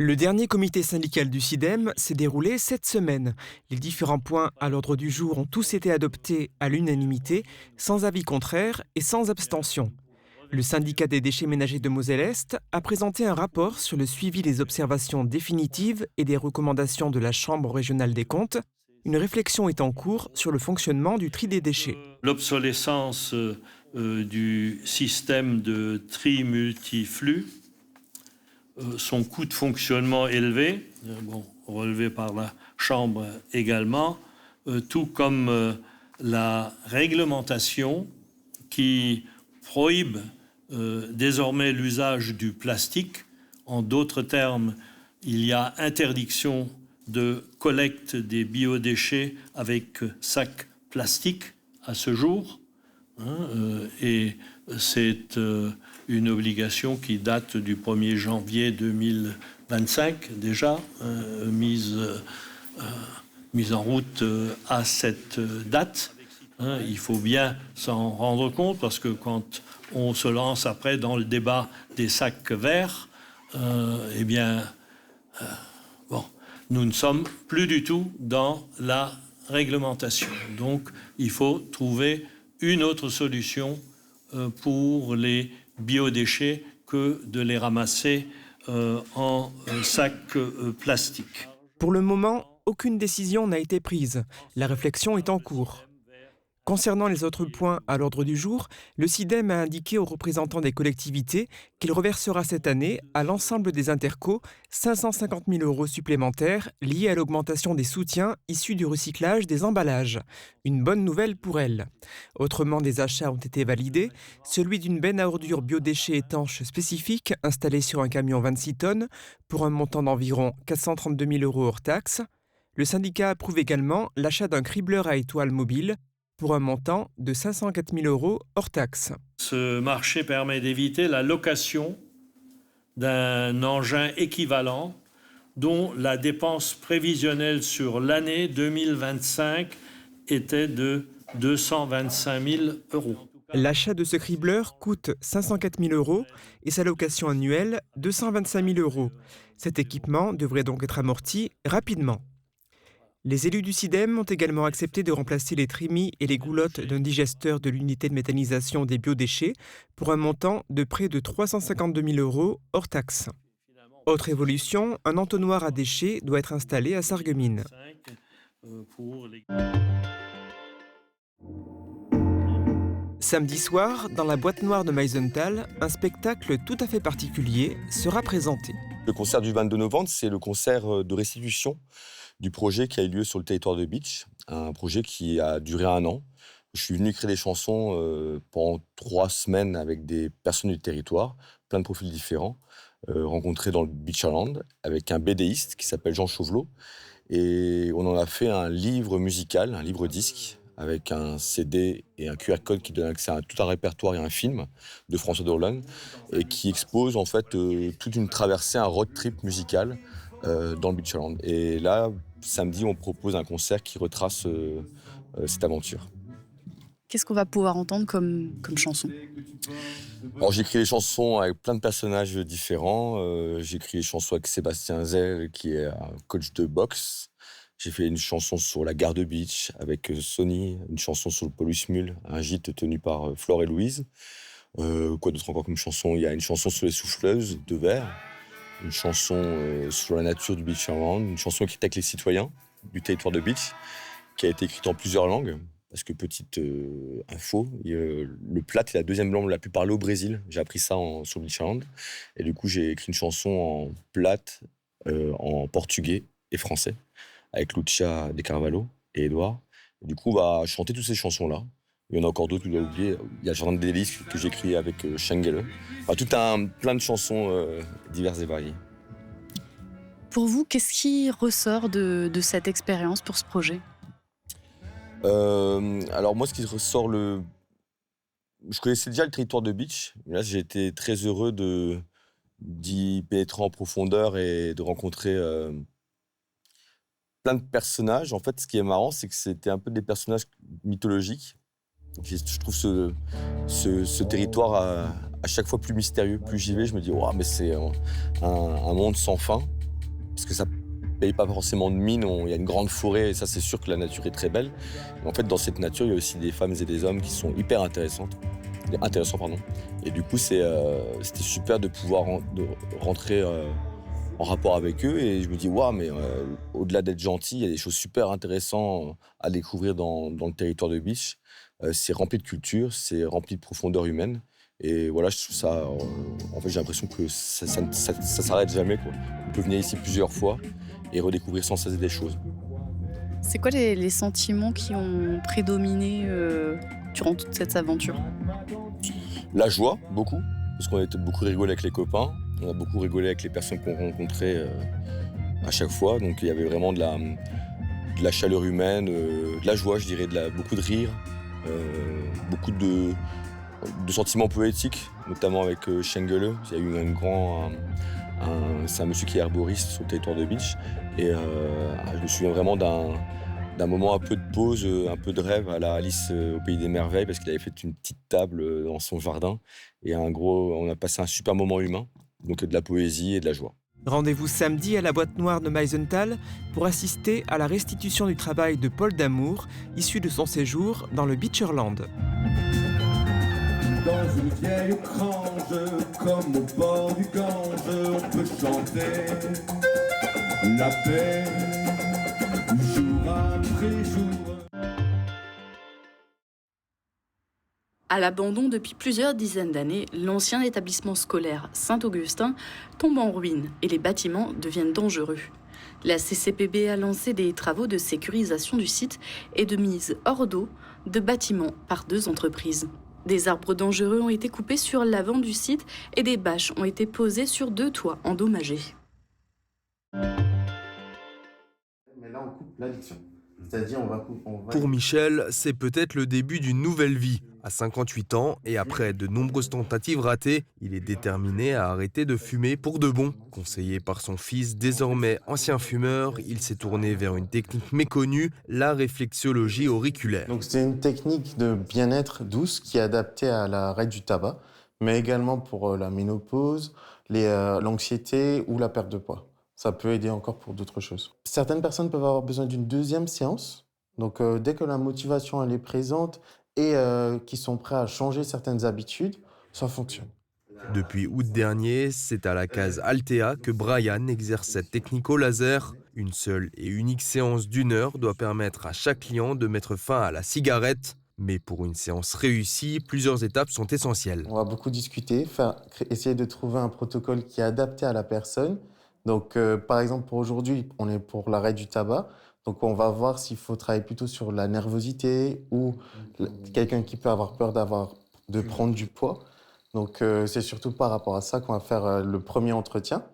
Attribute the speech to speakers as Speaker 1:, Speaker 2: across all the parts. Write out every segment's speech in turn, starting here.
Speaker 1: Le dernier comité syndical du SIDEM s'est déroulé cette semaine. Les différents points à l'ordre du jour ont tous été adoptés à l'unanimité, sans avis contraire et sans abstention. Le syndicat des déchets ménagers de Moselle-Est a présenté un rapport sur le suivi des observations définitives et des recommandations de la Chambre régionale des comptes. Une réflexion est en cours sur le fonctionnement du tri des déchets.
Speaker 2: L'obsolescence du système de tri multiflux, son coût de fonctionnement élevé, relevé par la Chambre également, tout comme la réglementation qui prohibe désormais l'usage du plastique. En d'autres termes, il y a interdiction de collecte des biodéchets avec sac plastique à ce jour. Et c'est une obligation qui date du 1er janvier 2025 déjà, mise en route à cette date. Il faut bien s'en rendre compte parce que quand on se lance après dans le débat des sacs verts, nous ne sommes plus du tout dans la réglementation. Donc il faut trouver une autre solution pour les biodéchets que de les ramasser en sacs plastiques.
Speaker 1: Pour le moment, aucune décision n'a été prise. La réflexion est en cours. Concernant les autres points à l'ordre du jour, le SIDEM a indiqué aux représentants des collectivités qu'il reversera cette année à l'ensemble des intercos 550 000 € supplémentaires liés à l'augmentation des soutiens issus du recyclage des emballages. Une bonne nouvelle pour elles. Autrement, des achats ont été validés. Celui d'une benne à ordures biodéchets étanches spécifique installée sur un camion 26 tonnes pour un montant d'environ 432 000 € hors taxes. Le syndicat approuve également l'achat d'un cribleur à étoiles mobile pour un montant de 504 000 € hors taxes.
Speaker 2: Ce marché permet d'éviter la location d'un engin équivalent dont la dépense prévisionnelle sur l'année 2025 était de 225 000 €.
Speaker 1: L'achat de ce cribleur coûte 504 000 € et sa location annuelle 225 000 €. Cet équipement devrait donc être amorti rapidement. Les élus du SIDEM ont également accepté de remplacer les trémies et les goulottes d'un digesteur de l'unité de méthanisation des biodéchets pour un montant de près de 352 000 € hors taxes. Autre évolution, un entonnoir à déchets doit être installé à Sarreguemines. Samedi soir, dans la boîte noire de Meisenthal, un spectacle tout à fait particulier sera présenté.
Speaker 3: Le concert du 22 novembre, c'est le concert de restitution du projet qui a eu lieu sur le territoire de Bitche, un projet qui a duré 1 an. Je suis venu créer des chansons pendant 3 semaines avec des personnes du territoire, plein de profils différents, rencontrés dans le Beacherland, avec un BDiste qui s'appelle Jean Chauvelot. Et on en a fait un livre musical, un livre-disque, avec un CD et un QR code qui donne accès à tout un répertoire et un film de François Dorlan, et qui expose en fait toute une traversée, un road trip musical dans le Beacherland. Et là, samedi, on propose un concert qui retrace cette aventure.
Speaker 4: Qu'est-ce qu'on va pouvoir entendre comme chanson ?
Speaker 3: Alors, j'ai écrit des chansons avec plein de personnages différents. J'ai écrit des chansons avec Sébastien Zell, qui est un coach de boxe. J'ai fait une chanson sur la gare de Bitche avec Sony, une chanson sur le Paulus Mule, un gîte tenu par Flore et Louise. Quoi d'autre encore comme chanson ? Il y a une chanson sur les souffleuses de verre, une chanson sur la nature du Beacherland, une chanson écrite avec les citoyens du territoire de Bitche, qui a été écrite en plusieurs langues. Parce que petite info, le plate est la deuxième langue la plus parlée au Brésil. J'ai appris ça sur le Beacherland. Et du coup, j'ai écrit une chanson en plate, en portugais et français, avec Lucia de Carvalho et Edouard. Et du coup, on va chanter toutes ces chansons-là. Il y en a encore d'autres que vous avez oubliées. Il y a le Jardin des Délices que j'ai écrit avec Schengele. Enfin, plein de chansons diverses et variées.
Speaker 4: Pour vous, qu'est-ce qui ressort de cette expérience pour ce projet ?
Speaker 3: Alors moi, ce qui ressort, je connaissais déjà le territoire de Bitche. Là, j'ai été très heureux d'y pénétrer en profondeur et de rencontrer plein de personnages. En fait, ce qui est marrant, c'est que c'était un peu des personnages mythologiques. Je trouve ce territoire à chaque fois plus mystérieux. Plus j'y vais, je me dis, wow, mais c'est un monde sans fin. parce que ça paye pas forcément de mine, il y a une grande forêt, et ça c'est sûr que la nature est très belle. Mais en fait, dans cette nature, il y a aussi des femmes et des hommes qui sont hyper intéressants. Et du coup, c'était super de pouvoir rentrer en rapport avec eux. Et je me dis, waouh, mais au-delà d'être gentil, il y a des choses super intéressantes à découvrir dans le territoire de Bitche. C'est rempli de culture, c'est rempli de profondeur humaine. Et voilà, je trouve ça. En fait, j'ai l'impression que ça s'arrête jamais, quoi. On peut venir ici plusieurs fois et redécouvrir sans cesse des choses.
Speaker 4: C'est quoi les sentiments qui ont prédominé durant toute cette aventure?
Speaker 3: La joie, beaucoup, parce qu'on a beaucoup rigolé avec les copains, on a beaucoup rigolé avec les personnes qu'on rencontrait à chaque fois. Donc il y avait vraiment de la chaleur humaine, de la joie, je dirais, beaucoup de rire, beaucoup de sentiments poétiques, notamment avec Schengele. Il y a eu c'est un monsieur qui est arboriste sur le territoire de Bitche. Et je me souviens vraiment d'un moment un peu de pause, un peu de rêve à la Alice au Pays des Merveilles, parce qu'il avait fait une petite table dans son jardin. Et on a passé un super moment humain, donc de la poésie et de la joie.
Speaker 1: Rendez-vous samedi à la boîte noire de Meisenthal pour assister à la restitution du travail de Paul Damour, issu de son séjour dans le Beacherland.
Speaker 5: Dans une vieille grange, comme au bord du Gange, on peut chanter la paix, jour après jour.
Speaker 4: À l'abandon depuis plusieurs dizaines d'années, l'ancien établissement scolaire Saint-Augustin tombe en ruine et les bâtiments deviennent dangereux. La CCPB a lancé des travaux de sécurisation du site et de mise hors d'eau de bâtiments par 2 entreprises. Des arbres dangereux ont été coupés sur l'avant du site et des bâches ont été posées sur 2 toits endommagés.
Speaker 6: Mais là, on coupe l'addiction. C'est-à-dire, on va...
Speaker 7: Pour Michel, c'est peut-être le début d'une nouvelle vie. À 58 ans et après de nombreuses tentatives ratées, il est déterminé à arrêter de fumer pour de bon. Conseillé par son fils, désormais ancien fumeur, il s'est tourné vers une technique méconnue, la réflexologie auriculaire.
Speaker 6: Donc c'est une technique de bien-être douce qui est adaptée à l'arrêt du tabac, mais également pour la ménopause, l'anxiété ou la perte de poids. Ça peut aider encore pour d'autres choses. Certaines personnes peuvent avoir besoin d'une 2e séance. Donc dès que la motivation elle est présente et qui sont prêts à changer certaines habitudes, ça fonctionne.
Speaker 7: Depuis août dernier, c'est à la case Altea que Brian exerce cette technique au laser. Une seule et unique séance d'1 heure doit permettre à chaque client de mettre fin à la cigarette. Mais pour une séance réussie, plusieurs étapes sont essentielles.
Speaker 6: On va beaucoup discuter, essayer de trouver un protocole qui est adapté à la personne. Donc par exemple, pour aujourd'hui, on est pour l'arrêt du tabac. Donc on va voir s'il faut travailler plutôt sur la nervosité ou quelqu'un qui peut avoir peur de prendre du poids. Donc c'est surtout par rapport à ça qu'on va faire le premier entretien.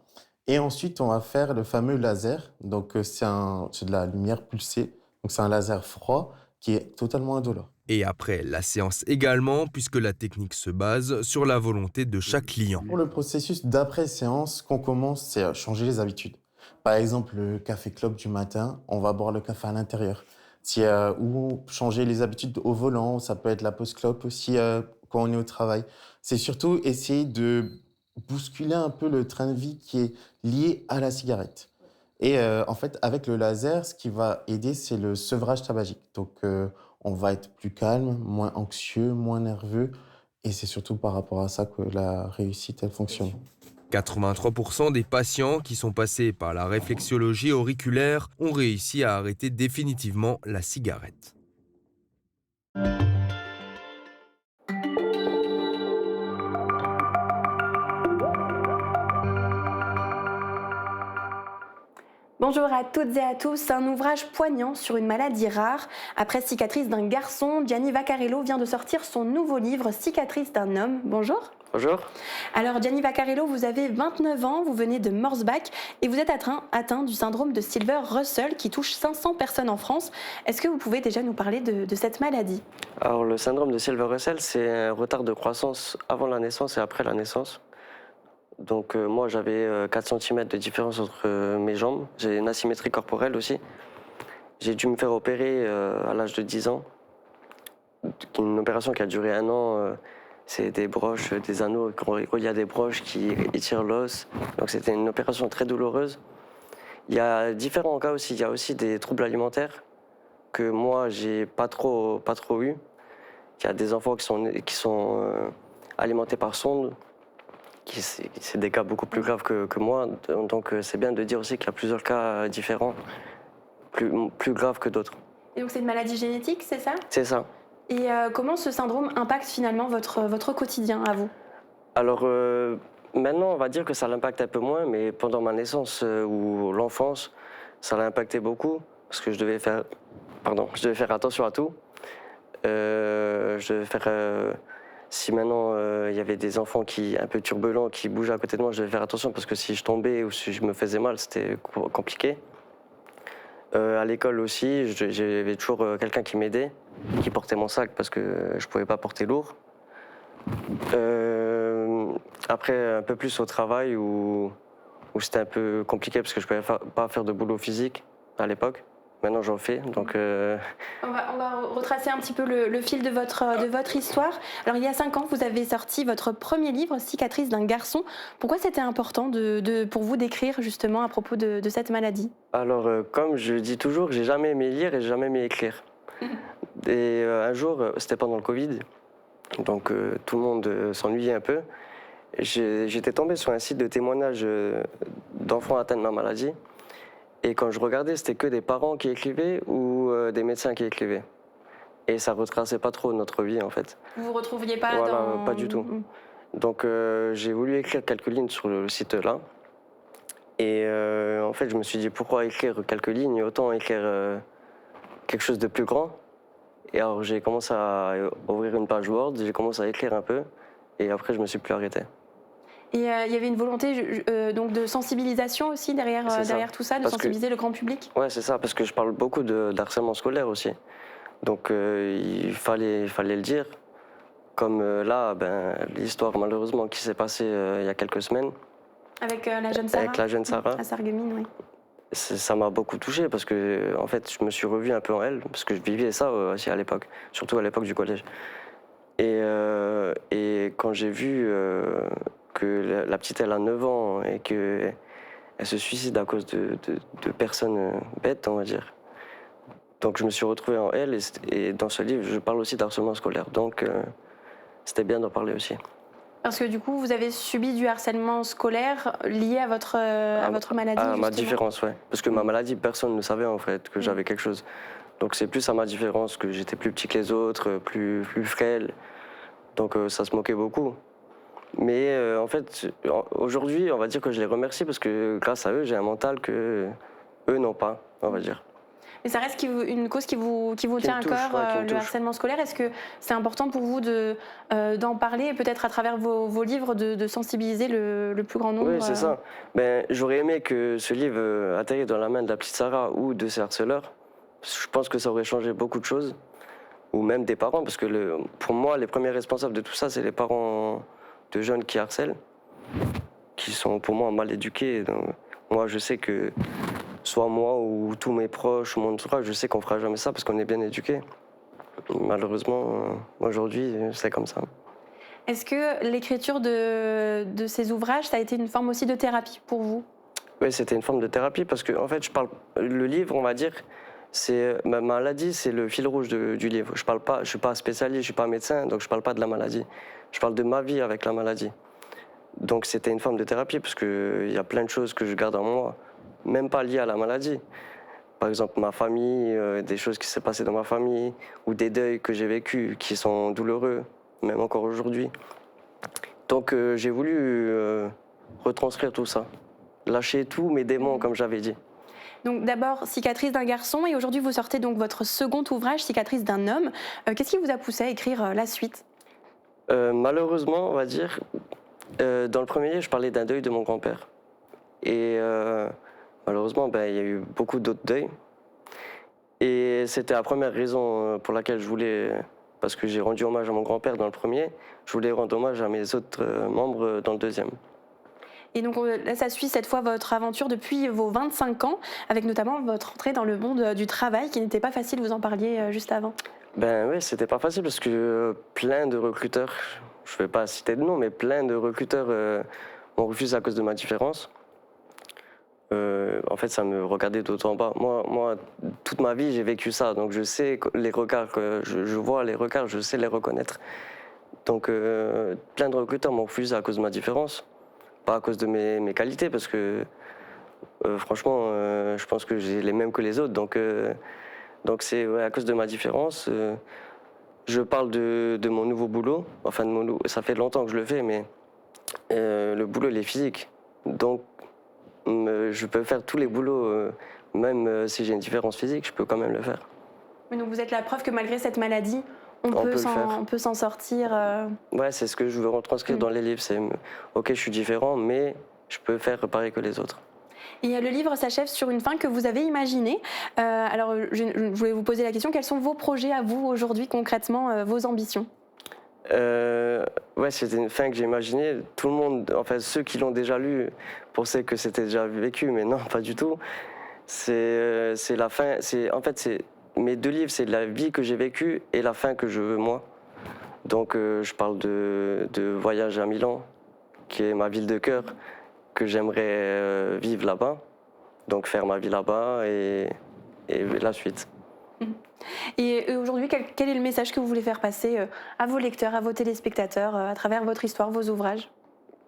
Speaker 6: Et ensuite, on va faire le fameux laser. Donc c'est de la lumière pulsée. Donc c'est un laser froid qui est totalement indolore.
Speaker 7: Et après la séance également, puisque la technique se base sur la volonté de chaque client.
Speaker 6: Pour le processus d'après-séance, qu'on commence, c'est changer les habitudes. Par exemple, le café-clope du matin, on va boire le café à l'intérieur. Ou changer les habitudes au volant, ça peut être la pause clope aussi quand on est au travail. C'est surtout essayer de bousculer un peu le train de vie qui est lié à la cigarette. Et en fait, avec le laser, ce qui va aider, c'est le sevrage tabagique. Donc, on va être plus calme, moins anxieux, moins nerveux. Et c'est surtout par rapport à ça que la réussite, elle fonctionne.
Speaker 7: 83% des patients qui sont passés par la réflexologie auriculaire ont réussi à arrêter définitivement la cigarette.
Speaker 8: Bonjour à toutes et à tous, un ouvrage poignant sur une maladie rare. Après Cicatrice d'un garçon, Gianni Vaccarello vient de sortir son nouveau livre Cicatrice d'un homme. Bonjour.
Speaker 9: Bonjour.
Speaker 8: Alors Gianni Vaccarello, vous avez 29 ans, vous venez de Morsbach et vous êtes atteint du syndrome de Silver-Russell qui touche 500 personnes en France. Est-ce que vous pouvez déjà nous parler de cette maladie ?
Speaker 9: Alors le syndrome de Silver-Russell, c'est un retard de croissance avant la naissance et après la naissance. Donc moi j'avais 4 cm de différence entre mes jambes, j'ai une asymétrie corporelle aussi. J'ai dû me faire opérer à l'âge de 10 ans. Une opération qui a duré 1 an, c'est des broches, des anneaux reliés à des broches qui étirent l'os. Donc c'était une opération très douloureuse. Il y a différents cas aussi. Il y a aussi des troubles alimentaires que moi, j'ai pas trop eu. Il y a des enfants qui sont alimentés par sonde. C'est des cas beaucoup plus graves que moi. Donc, c'est bien de dire aussi qu'il y a plusieurs cas différents, plus graves que d'autres.
Speaker 8: Et donc c'est une maladie génétique, c'est ça?
Speaker 9: C'est ça.
Speaker 8: Et comment ce syndrome impacte finalement votre quotidien à vous?
Speaker 9: Alors, maintenant, on va dire que ça l'impacte un peu moins, mais pendant ma naissance ou l'enfance, ça l'a impacté beaucoup, parce que je devais faire attention à tout. Je devais faire... si maintenant il y avait des enfants un peu turbulents qui bougeaient à côté de moi, je devais faire attention, parce que si je tombais ou si je me faisais mal, c'était compliqué. À l'école aussi, j'avais toujours quelqu'un qui m'aidait, qui portait mon sac, parce que je ne pouvais pas porter lourd. Après, un peu plus au travail où c'était un peu compliqué parce que je ne pouvais pas faire de boulot physique à l'époque. Maintenant, j'en fais. Donc,
Speaker 8: On va retracer un petit peu le fil de votre histoire. Alors, il y a 5 ans, vous avez sorti votre premier livre, Cicatrices d'un garçon. Pourquoi c'était important pour vous d'écrire justement à propos de cette maladie?
Speaker 9: Alors, comme je dis toujours, j'ai jamais aimé lire et j'ai jamais aimé écrire. Et un jour, c'était pendant le Covid. Donc tout le monde s'ennuyait un peu. J'étais tombé sur un site de témoignages d'enfants atteints de ma maladie. Et quand je regardais, c'était que des parents qui écrivaient ou des médecins qui écrivaient. Et ça retraçait pas trop notre vie en fait.
Speaker 8: Vous vous retrouviez pas
Speaker 9: voilà,
Speaker 8: dans...
Speaker 9: pas du tout. Donc j'ai voulu écrire quelques lignes sur le site là. Et en fait, je me suis dit pourquoi écrire quelques lignes, autant écrire quelque chose de plus grand. Et alors j'ai commencé à ouvrir une page Word, j'ai commencé à écrire un peu, et après je me suis plus arrêté.
Speaker 8: Et il y avait une volonté donc de sensibilisation aussi derrière tout ça, de sensibiliser le grand public?
Speaker 9: Ouais, c'est ça, parce que je parle beaucoup d'harcèlement scolaire aussi. Donc il fallait le dire. Comme là, l'histoire malheureusement qui s'est passée il y a quelques semaines.
Speaker 8: Avec la jeune Sarah?
Speaker 9: Avec la jeune Sarah.
Speaker 8: À Sarreguemines, oui.
Speaker 9: Ça m'a beaucoup touché parce que en fait, je me suis revu un peu en elle, parce que je vivais ça aussi à l'époque, surtout à l'époque du collège. Et quand j'ai vu que la petite, elle a 9 ans et qu'elle se suicide à cause de personnes bêtes, on va dire. Donc je me suis retrouvé en elle et dans ce livre, je parle aussi d'harcèlement scolaire. Donc c'était bien d'en parler aussi.
Speaker 8: Parce que du coup, vous avez subi du harcèlement scolaire lié à votre maladie,
Speaker 9: à
Speaker 8: justement.
Speaker 9: ma différence, ouais. Parce que ma maladie, personne ne savait en fait que j'avais quelque chose. Donc c'est plus à ma différence que j'étais plus petit que les autres, plus frêle. Donc ça se moquait beaucoup. Mais en fait, aujourd'hui, on va dire que je les remercie parce que grâce à eux, j'ai un mental que eux n'ont pas, on va dire.
Speaker 8: Mais ça reste une cause qui vous tient à cœur, le harcèlement scolaire. Est-ce que c'est important pour vous d'en parler et peut-être à travers vos livres de sensibiliser le plus grand nombre?
Speaker 9: Oui, c'est ça. J'aurais aimé que ce livre atterrisse dans la main de la petite Sarah ou de ses harceleurs. Je pense que ça aurait changé beaucoup de choses. Ou même des parents, parce que pour moi, les premiers responsables de tout ça, c'est les parents de jeunes qui harcèlent, qui sont pour moi mal éduqués. Donc, moi, je sais que soit moi ou tous mes proches, mon entourage, je sais qu'on fera jamais ça parce qu'on est bien éduqués. Malheureusement, aujourd'hui, c'est comme ça.
Speaker 8: Est-ce que l'écriture de ces ouvrages, ça a été une forme aussi de thérapie pour vous?
Speaker 9: Oui, c'était une forme de thérapie parce que en fait, le livre, on va dire, ma maladie, c'est le fil rouge du livre. Je suis pas spécialiste, je suis pas médecin, donc je parle pas de la maladie. Je parle de ma vie avec la maladie. Donc c'était une forme de thérapie parce que il y a plein de choses que je garde en moi, même pas liées à la maladie. Par exemple, ma famille, des choses qui s'est passées dans ma famille, ou des deuils que j'ai vécus qui sont douloureux, même encore aujourd'hui. Donc j'ai voulu retranscrire tout ça, lâcher tous mes démons, comme j'avais dit.
Speaker 8: Donc d'abord, Cicatrices d'un garçon, et aujourd'hui vous sortez donc votre second ouvrage, Cicatrices d'un homme. Qu'est-ce qui vous a poussé à écrire la suite?
Speaker 9: Malheureusement, on va dire, dans le premier livre, je parlais d'un deuil de mon grand-père. Et malheureusement, il y a eu beaucoup d'autres deuils. Et c'était la première raison pour laquelle je voulais, parce que j'ai rendu hommage à mon grand-père dans le premier, je voulais rendre hommage à mes autres membres dans le deuxième.
Speaker 8: Et donc là, ça suit cette fois votre aventure depuis vos 25 ans, avec notamment votre entrée dans le monde du travail, qui n'était pas facile, vous en parliez juste avant.
Speaker 9: Oui, c'était pas facile parce que plein de recruteurs, je vais pas citer de nom, mais plein de recruteurs m'ont refusé à cause de ma différence. en fait, ça me regardait d'autant en bas. Moi, toute ma vie, j'ai vécu ça, donc je sais les regards que je vois, les regards, je sais les reconnaître. Donc, plein de recruteurs m'ont refusé à cause de ma différence, pas à cause de mes qualités, parce que franchement, je pense que j'ai les mêmes que les autres. Donc c'est à cause de ma différence. Je parle de mon nouveau boulot. Enfin, ça fait longtemps que je le fais, mais le boulot, il est physique. Donc, je peux faire tous les boulots, même si j'ai une différence physique, je peux quand même le faire.
Speaker 8: Mais donc vous êtes la preuve que malgré cette maladie, on peut s'en sortir.
Speaker 9: Ouais, c'est ce que je veux retranscrire dans les livres. C'est ok, je suis différent, mais je peux faire pareil que les autres.
Speaker 8: Et le livre s'achève sur une fin que vous avez imaginée. Alors, je voulais vous poser la question, quels sont vos projets à vous aujourd'hui, concrètement, vos ambitions ?
Speaker 9: Ouais, c'était une fin que j'ai imaginée. Tout le monde, enfin ceux qui l'ont déjà lu, pensaient que c'était déjà vécu, mais non, pas du tout. C'est la fin. Mes 2 livres, c'est la vie que j'ai vécue et la fin que je veux moi. Donc, je parle de voyage à Milan, qui est ma ville de cœur, que j'aimerais vivre là-bas. Donc, faire ma vie là-bas et la suite.
Speaker 8: Et aujourd'hui, quel est le message que vous voulez faire passer à vos lecteurs, à vos téléspectateurs, à travers votre histoire, vos ouvrages ?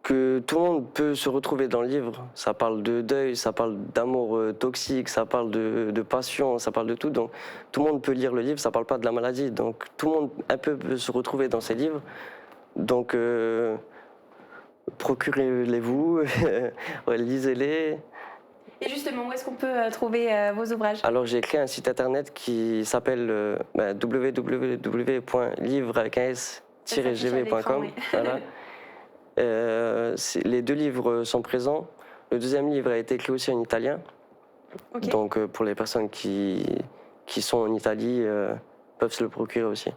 Speaker 9: Que tout le monde peut se retrouver dans le livre. Ça parle de deuil, ça parle d'amour toxique, ça parle de passion, ça parle de tout. Donc tout le monde peut lire le livre, ça parle pas de la maladie. Donc tout le monde un peu peut se retrouver dans ces livres. Donc procurez-les-vous, lisez-les.
Speaker 8: Et justement, où est-ce qu'on peut trouver vos ouvrages ?
Speaker 9: Alors j'ai créé un site internet qui s'appelle www.livre-gv.com.
Speaker 8: Oui.
Speaker 9: Voilà. Les 2 livres sont présents. Le 2e livre a été écrit aussi en italien.
Speaker 8: Okay.
Speaker 9: Donc pour les personnes qui sont en Italie, peuvent se le procurer aussi.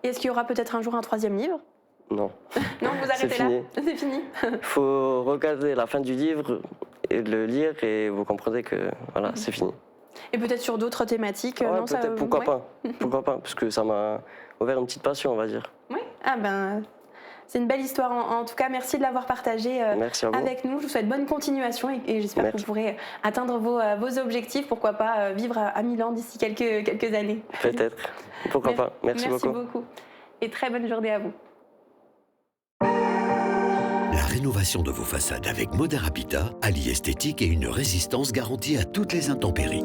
Speaker 8: Et est-ce qu'il y aura peut-être un jour un 3e livre ?
Speaker 9: Non.
Speaker 8: Non, vous arrêtez là. C'est fini.
Speaker 9: Il faut regarder la fin du livre et le lire et vous comprendrez que voilà, c'est fini.
Speaker 8: Et peut-être sur d'autres thématiques
Speaker 9: Ouais,
Speaker 8: non,
Speaker 9: peut-être,
Speaker 8: ça,
Speaker 9: pourquoi pas. Pourquoi pas, parce que ça m'a ouvert une petite passion, on va dire.
Speaker 8: Oui, c'est une belle histoire. En tout cas, merci de l'avoir partagé avec nous. Je vous souhaite bonne continuation et j'espère que vous pourrez atteindre vos objectifs. Pourquoi pas vivre à Milan d'ici quelques années.
Speaker 9: Peut-être. Pourquoi pas. Merci beaucoup.
Speaker 8: Merci beaucoup. Et très bonne journée à vous.
Speaker 10: La rénovation de vos façades avec Modern Habitat allie esthétique et une résistance garantie à toutes les intempéries.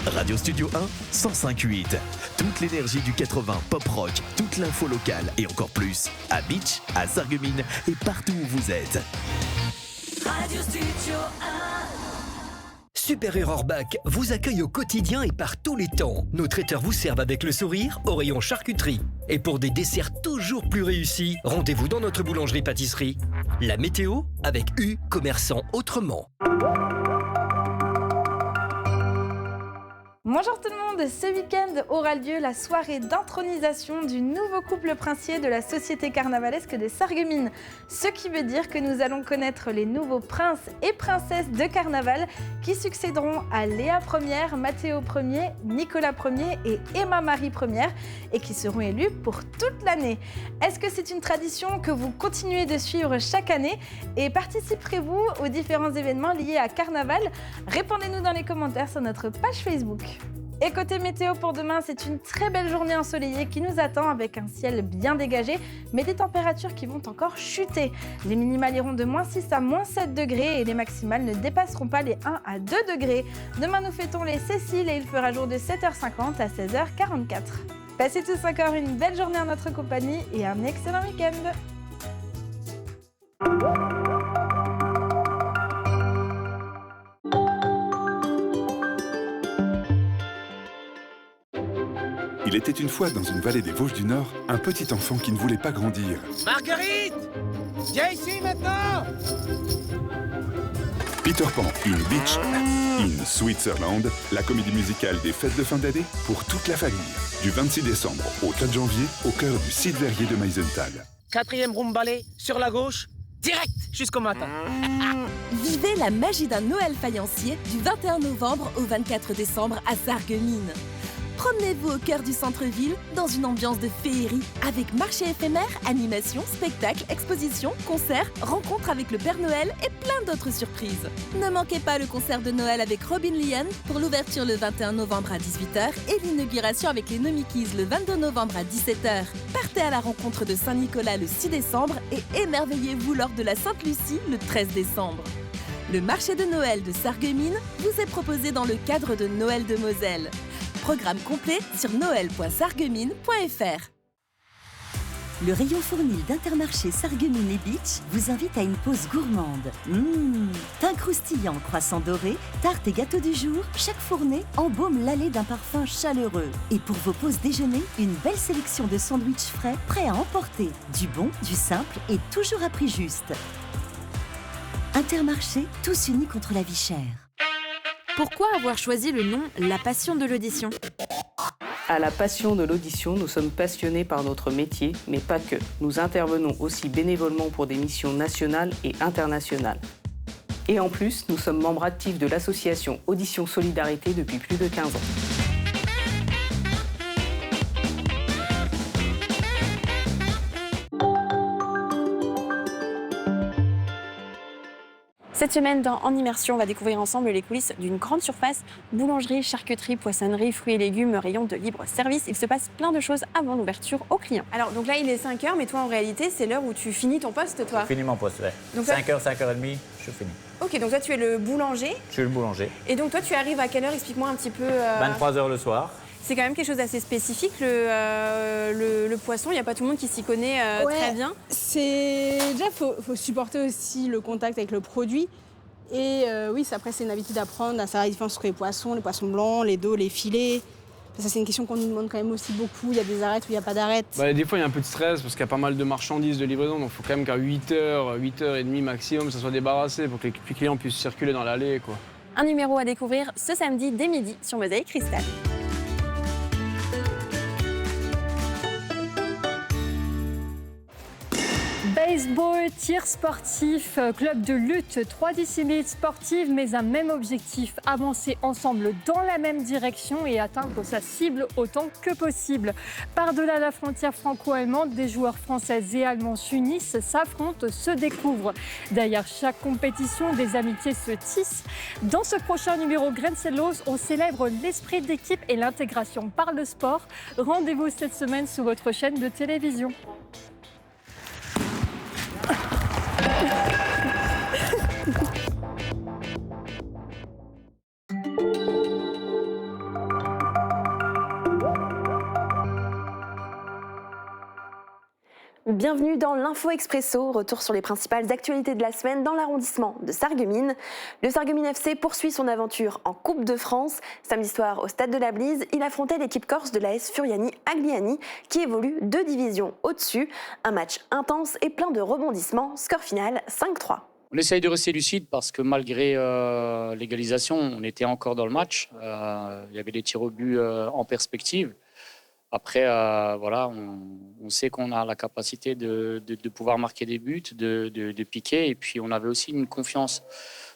Speaker 11: Radio Studio 1, 105.8. Toute l'énergie du 80 pop rock, toute l'info locale et encore plus. À Beach, à Sarreguemines et partout où vous êtes.
Speaker 12: Radio Studio 1.
Speaker 13: Super Error Bac vous accueille au quotidien et par tous les temps. Nos traiteurs vous servent avec le sourire au rayon charcuterie. Et pour des desserts toujours plus réussis, rendez-vous dans notre boulangerie-pâtisserie. La météo avec U, commerçant autrement.
Speaker 14: Bonjour tout le monde, ce week-end aura lieu la soirée d'intronisation du nouveau couple princier de la société carnavalesque de Sarreguemines. Ce qui veut dire que nous allons connaître les nouveaux princes et princesses de carnaval qui succéderont à Léa Ier, Mathéo Ier, Nicolas Ier et Emma-Marie Ier et qui seront élus pour toute l'année. Est-ce que c'est une tradition que vous continuez de suivre chaque année et participerez-vous aux différents événements liés à carnaval ? Répondez-nous dans les commentaires sur notre page Facebook. Et côté météo pour demain, c'est une très belle journée ensoleillée qui nous attend avec un ciel bien dégagé, mais des températures qui vont encore chuter. Les minimales iront de -6 à -7 degrés et les maximales ne dépasseront pas les 1 à 2 degrés. Demain, nous fêtons les Céciles et il fera jour de 7h50 à 16h44. Passez tous encore une belle journée en notre compagnie et un excellent week-end.
Speaker 15: Il était une fois dans une vallée des Vosges du Nord, un petit enfant qui ne voulait pas grandir.
Speaker 16: Marguerite, viens ici maintenant.
Speaker 15: Peter Pan in Beach, in Switzerland, la comédie musicale des fêtes de fin d'année pour toute la famille. Du 26 décembre au 4 janvier, au cœur du site verrier de Meisenthal.
Speaker 16: 4e room balai, sur la gauche, direct jusqu'au matin.
Speaker 17: Vivez la magie d'un Noël faïencier du 21 novembre au 24 décembre à Sarreguemines. Promenez-vous au cœur du centre-ville dans une ambiance de féerie avec marché éphémère, animations, spectacles, expositions, concerts, rencontres avec le Père Noël et plein d'autres surprises. Ne manquez pas le concert de Noël avec Robin Lian pour l'ouverture le 21 novembre à 18h et l'inauguration avec les Nomikis le 22 novembre à 17h. Partez à la rencontre de Saint-Nicolas le 6 décembre et émerveillez-vous lors de la Sainte-Lucie le 13 décembre. Le marché de Noël de Sarreguemines vous est proposé dans le cadre de Noël de Moselle. Programme complet sur noël.sarreguemines.fr. Le rayon fournil d'Intermarché Sarreguemines et Beach vous invite à une pause gourmande. Pain croustillant, croissant doré, tarte et gâteau du jour, chaque fournée embaume l'allée d'un parfum chaleureux. Et pour vos pauses déjeuner, une belle sélection de sandwichs frais, prêts à emporter. Du bon, du simple et toujours à prix juste. Intermarché, tous unis contre la vie chère.
Speaker 18: Pourquoi avoir choisi le nom La Passion de l'audition ?
Speaker 19: À La Passion de l'audition, nous sommes passionnés par notre métier, mais pas que. Nous intervenons aussi bénévolement pour des missions nationales et internationales. Et en plus, nous sommes membres actifs de l'association Audition Solidarité depuis plus de 15 ans.
Speaker 8: Cette semaine, En Immersion, on va découvrir ensemble les coulisses d'une grande surface, boulangerie, charcuterie, poissonnerie, fruits et légumes, rayon de libre service. Il se passe plein de choses avant l'ouverture aux clients. Alors, donc là, il est 5h, mais toi, en réalité, c'est l'heure où tu finis ton poste, toi.
Speaker 20: Je finis mon poste, ouais.
Speaker 8: Donc,
Speaker 20: 5h, 5h30, je finis.
Speaker 8: Ok, donc toi, tu es le boulanger.
Speaker 20: Je suis le boulanger.
Speaker 8: Et donc, toi, tu arrives à quelle heure? Explique-moi un petit peu.
Speaker 20: 23h le soir.
Speaker 8: C'est quand même quelque chose d'assez spécifique, le poisson. Il n'y a pas tout le monde qui s'y connaît très bien.
Speaker 21: Déjà, faut supporter aussi le contact avec le produit. Et oui, après, c'est une habitude d'apprendre à savoir la différence entre les poissons blancs, les dos, les filets. Ça, c'est une question qu'on nous demande quand même aussi beaucoup. Il y a des arêtes ou il n'y a pas d'arêtes.
Speaker 22: Des fois, il y a un peu de stress parce qu'il y a pas mal de marchandises de livraison. Donc, il faut quand même qu'à 8h, 8h30 maximum, ça soit débarrassé pour que les clients puissent circuler dans l'allée, quoi.
Speaker 8: Un numéro à découvrir ce samedi dès midi sur Mosaïque Cristal.
Speaker 23: Baseball, tir sportif, club de lutte, 3 disciplines sportives, mais un même objectif, avancer ensemble dans la même direction et atteindre sa cible autant que possible. Par-delà la frontière franco-allemande, des joueurs français et allemands s'unissent, s'affrontent, se découvrent. Derrière chaque compétition, des amitiés se tissent. Dans ce prochain numéro Grenzenlos, on célèbre l'esprit d'équipe et l'intégration par le sport. Rendez-vous cette semaine sur votre chaîne de télévision.
Speaker 8: Bienvenue dans l'Info Expresso, retour sur les principales actualités de la semaine dans l'arrondissement de Sarreguemines. Le Sarreguemines FC poursuit son aventure en Coupe de France. Samedi soir au Stade de la Blise, il affrontait l'équipe corse de l'AS Furiani Agliani qui évolue 2 divisions au-dessus. Un match intense et plein de rebondissements, score final 5-3.
Speaker 24: On essaye de rester lucide parce que malgré l'égalisation, on était encore dans le match. Il y avait des tirs au but en perspective. Après, on sait qu'on a la capacité de pouvoir marquer des buts, de piquer. Et puis, on avait aussi une confiance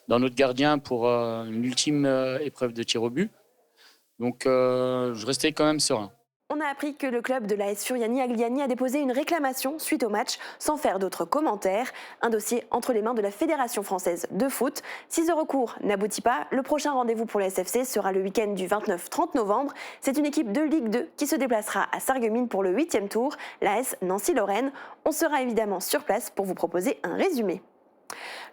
Speaker 24: dans notre gardien pour une ultime épreuve de tir au but. Donc, je restais quand même serein.
Speaker 8: On a appris que le club de l'AS Furiani Agliani a déposé une réclamation suite au match, sans faire d'autres commentaires. Un dossier entre les mains de la Fédération française de foot. Si ce recours n'aboutit pas, le prochain rendez-vous pour la SFC sera le week-end du 29-30 novembre. C'est une équipe de Ligue 2 qui se déplacera à Sarreguemines pour le 8e tour, l'AS Nancy-Lorraine. On sera évidemment sur place pour vous proposer un résumé.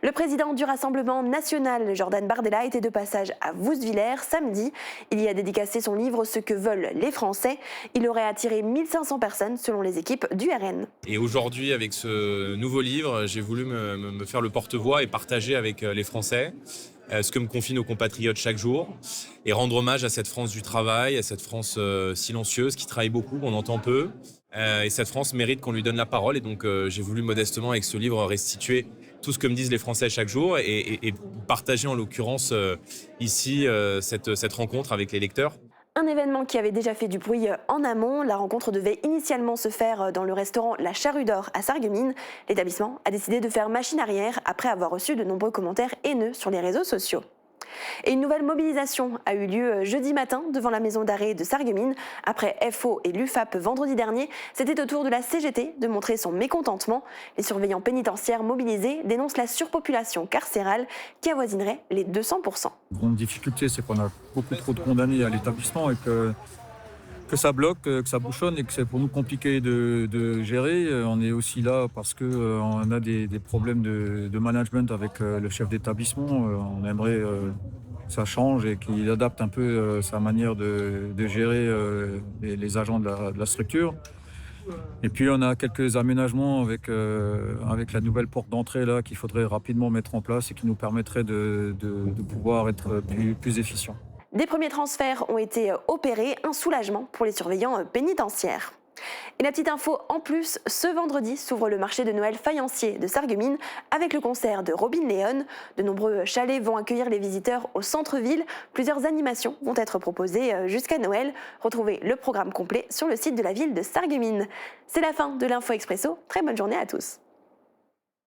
Speaker 8: Le président du Rassemblement national, Jordan Bardella, était de passage à Woustviller samedi. Il y a dédicacé son livre « Ce que veulent les Français ». Il aurait attiré 1500 personnes selon les équipes du RN.
Speaker 25: Et aujourd'hui, avec ce nouveau livre, j'ai voulu me faire le porte-voix et partager avec les Français ce que me confient nos compatriotes chaque jour et rendre hommage à cette France du travail, à cette France silencieuse qui travaille beaucoup, qu'on entend peu. Et cette France mérite qu'on lui donne la parole. Et donc, j'ai voulu modestement, avec ce livre, restituer tout ce que me disent les Français chaque jour et partager en l'occurrence ici cette rencontre avec les lecteurs.
Speaker 8: Un événement qui avait déjà fait du bruit en amont. La rencontre devait initialement se faire dans le restaurant La Charrue d'Or à Sarreguemines. L'établissement a décidé de faire machine arrière après avoir reçu de nombreux commentaires haineux sur les réseaux sociaux. Et une nouvelle mobilisation a eu lieu jeudi matin devant la maison d'arrêt de Sarreguemines. Après FO et l'UFAP vendredi dernier, c'était au tour de la CGT de montrer son mécontentement. Les surveillants pénitentiaires mobilisés dénoncent la surpopulation carcérale qui avoisinerait les 200%.
Speaker 1: La grande difficulté, c'est qu'on a beaucoup trop de condamnés à l'établissement et que ça bloque, que ça bouchonne et que c'est pour nous compliqué de gérer. On est aussi là parce qu'on a des problèmes de management avec le chef d'établissement. On aimerait que ça change et qu'il adapte un peu sa manière de gérer les agents de la structure. Et puis on a quelques aménagements avec la nouvelle porte d'entrée là qu'il faudrait rapidement mettre en place et qui nous permettrait de pouvoir être plus efficients.
Speaker 8: Des premiers transferts ont été opérés, un soulagement pour les surveillants pénitentiaires. Et la petite info en plus, ce vendredi s'ouvre le marché de Noël faïencier de Sarreguemines avec le concert de Robin Leon. De nombreux chalets vont accueillir les visiteurs au centre-ville. Plusieurs animations vont être proposées jusqu'à Noël. Retrouvez le programme complet sur le site de la ville de Sarreguemines. C'est la fin de l'Info Expresso. Très bonne journée à tous.